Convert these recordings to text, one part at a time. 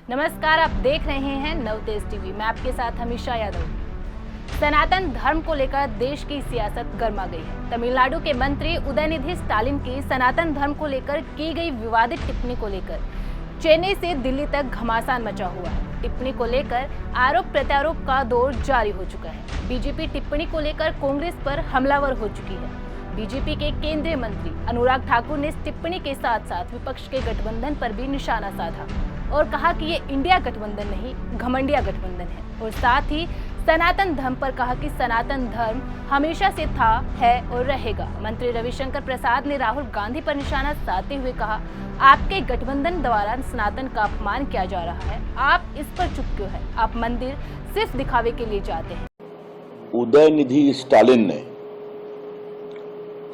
नमस्कार, आप देख रहे हैं नवतेज टीवी। मैं आपके साथ हमेशा यादव। सनातन धर्म को लेकर देश की सियासत गर्मा गई है। तमिलनाडु के मंत्री उदयनिधि स्टालिन की सनातन धर्म को लेकर की गई विवादित टिप्पणी को लेकर चेन्नई से दिल्ली तक घमासान मचा हुआ है। टिप्पणी को लेकर आरोप प्रत्यारोप का दौर जारी हो चुका है। बीजेपी टिप्पणी को लेकर कांग्रेस पर हमलावर हो चुकी है। बीजेपी के केंद्रीय मंत्री अनुराग ठाकुर ने इस टिप्पणी के साथ साथ विपक्ष के गठबंधन पर भी निशाना साधा और कहा कि ये इंडिया गठबंधन नहीं, घमंडिया गठबंधन है। और साथ ही सनातन धर्म पर कहा कि सनातन धर्म हमेशा से था, है और रहेगा। मंत्री रविशंकर प्रसाद ने राहुल गांधी पर निशाना साधते हुए कहा, आपके गठबंधन द्वारा सनातन का अपमान किया जा रहा है, आप इस पर चुप क्यों है? आप मंदिर सिर्फ दिखावे के लिए जाते हैं। उदयनिधि स्टालिन ने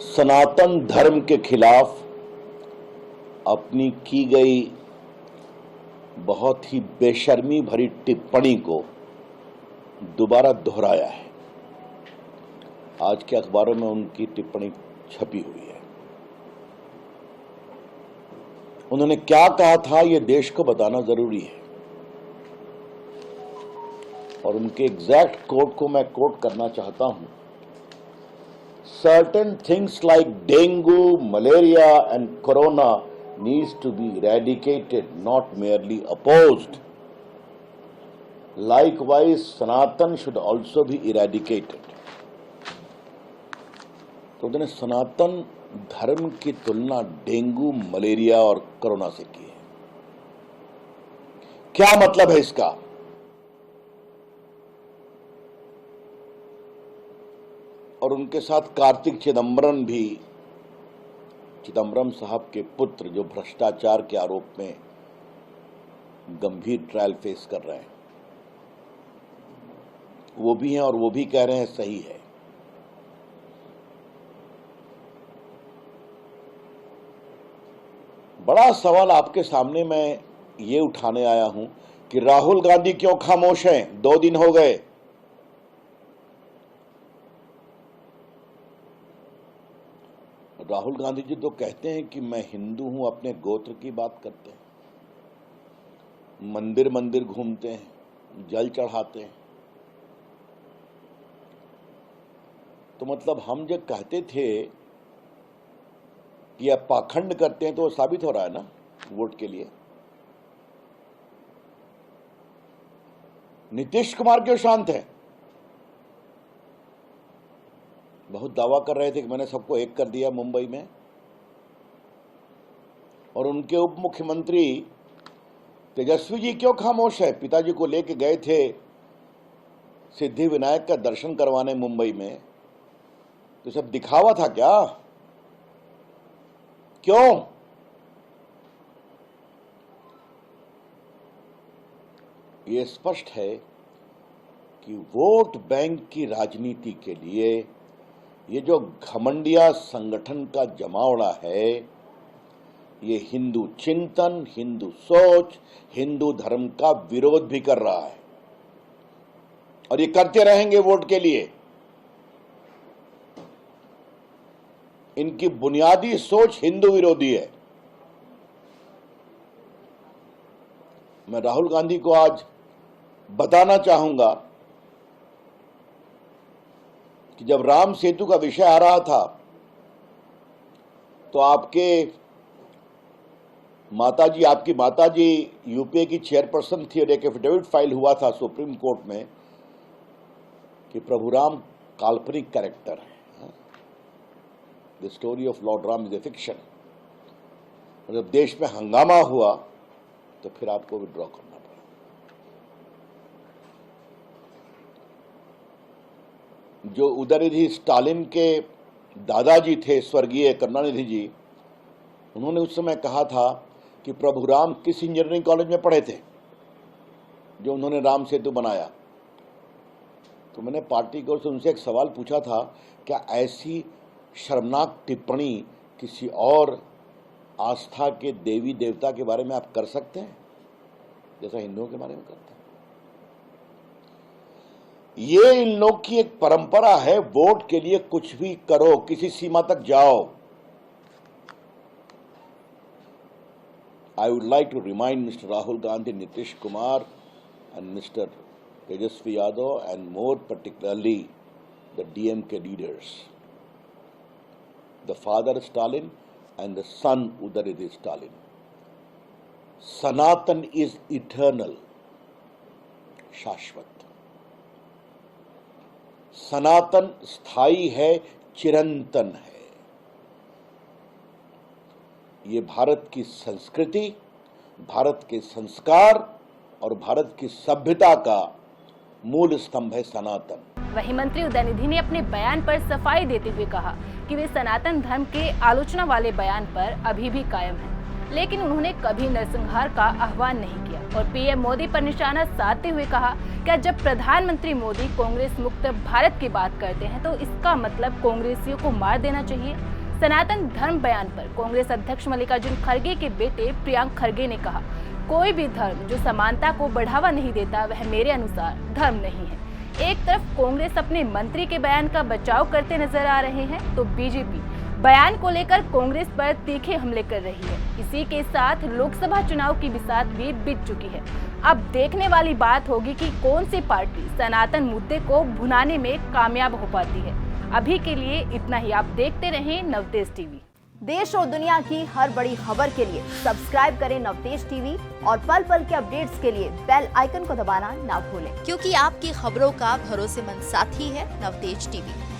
सनातन धर्म के खिलाफ अपनी की गई बहुत ही बेशर्मी भरी टिप्पणी को दोबारा दोहराया है। आज के अखबारों में उनकी टिप्पणी छपी हुई है। उन्होंने क्या कहा था, यह देश को बताना जरूरी है और उनके एग्जैक्ट कोट को मैं कोट करना चाहता हूं। Certain things like dengue, malaria and corona needs to be eradicated, not merely opposed. Likewise, Sanatan should also be eradicated. तो उन्होंने सनातन धर्म की तुलना डेंगू, मलेरिया और कोरोना से की है। क्या मतलब है इसका? और उनके साथ कार्तिक चिदम्बरम साहब के पुत्र, जो भ्रष्टाचार के आरोप में गंभीर ट्रायल फेस कर रहे हैं, वो भी हैं और वो भी कह रहे हैं सही है। बड़ा सवाल आपके सामने मैं ये उठाने आया हूं कि राहुल गांधी क्यों खामोश हैं? 2 दिन हो गए। राहुल गांधी जी तो कहते हैं कि मैं हिंदू हूं, अपने गोत्र की बात करते हैं, मंदिर मंदिर घूमते हैं, जल चढ़ाते हैं। तो मतलब हम जो कहते थे कि आप पाखंड करते हैं, तो वो साबित हो रहा है ना वोट के लिए। नीतीश कुमार क्यों शांत है? बहुत दावा कर रहे थे कि मैंने सबको एक कर दिया मुंबई में, और उनके उप मुख्यमंत्री तेजस्वी जी क्यों खामोश है? पिताजी को लेके गए थे सिद्धि विनायक का दर्शन करवाने मुंबई में, तो सब दिखावा था क्या? क्यों? ये स्पष्ट है कि वोट बैंक की राजनीति के लिए ये जो घमंडिया संगठन का जमावड़ा है, ये हिंदू चिंतन, हिंदू सोच, हिंदू धर्म का विरोध भी कर रहा है और ये करते रहेंगे वोट के लिए। इनकी बुनियादी सोच हिंदू विरोधी है। मैं राहुल गांधी को आज बताना चाहूंगा कि जब राम सेतु का विषय आ रहा था तो आपकी माताजी यूपीए की चेयरपर्सन थी और एक एफिडेविट फाइल हुआ था सुप्रीम कोर्ट में कि प्रभु राम काल्पनिक कैरेक्टर है, the story of Lord Ram is a fiction. और जब देश में हंगामा हुआ तो फिर आपको विड्रॉ करना पड़ा। जो उदयनिधि स्टालिन के दादाजी थे, स्वर्गीय करुणानिधि जी, उन्होंने उस समय कहा था कि प्रभु राम किस इंजीनियरिंग कॉलेज में पढ़े थे जो उन्होंने राम सेतु बनाया। तो मैंने पार्टी की ओर से उनसे एक सवाल पूछा था, क्या ऐसी शर्मनाक टिप्पणी किसी और आस्था के देवी देवता के बारे में आप कर सकते हैं जैसा हिंदुओं के बारे में करते हैं? ये इन लोग की एक परंपरा है, वोट के लिए कुछ भी करो, किसी सीमा तक जाओ। I would like to remind Mr. Rahul Gandhi, Nitish Kumar and Mr. Tejasvi Yadav and more particularly the DMK leaders, the father Stalin and the son Udayanidhi Stalin. Sanatan is eternal, शाश्वत. सनातन स्थायी है, चिरंतन है. ये भारत की संस्कृति, भारत के संस्कार और भारत की सभ्यता का मूल स्तंभ है सनातन. वहीं मंत्री उदयनिधि ने अपने बयान पर सफाई देते हुए कहा कि वे सनातन धर्म के आलोचना वाले बयान पर अभी भी कायम हैं, लेकिन उन्होंने कभी नरसंहार का आह्वान नहीं किया और पीएम मोदी पर निशाना साधते हुए कहा कि जब प्रधानमंत्री मोदी कांग्रेस मुक्त भारत की बात करते हैं तो इसका मतलब कांग्रेसियों को मार देना चाहिए. सनातन धर्म बयान पर कांग्रेस अध्यक्ष मल्लिकार्जुन खड़गे के बेटे प्रियांक खड़गे ने कहा, कोई भी धर्म जो समानता को बढ़ावा नहीं देता वह मेरे अनुसार धर्म नहीं है. एक तरफ कांग्रेस अपने मंत्री के बयान का बचाव करते नजर आ रहे हैं तो बीजेपी बयान को लेकर कांग्रेस पर तीखे हमले कर रही है. इसी के साथ लोकसभा चुनाव की बिसात भी बीत चुकी है. अब देखने वाली बात होगी कि कौन सी पार्टी सनातन मुद्दे को भुनाने में कामयाब हो पाती है. अभी के लिए इतना ही. आप देखते रहें नवतेज टीवी. देश और दुनिया की हर बड़ी खबर के लिए सब्सक्राइब करें नवतेज टीवी और पल पल के अपडेट्स के लिए बेल आइकन को दबाना ना भूलें, क्योंकि आपकी खबरों का भरोसेमंद साथी है नवतेज टीवी.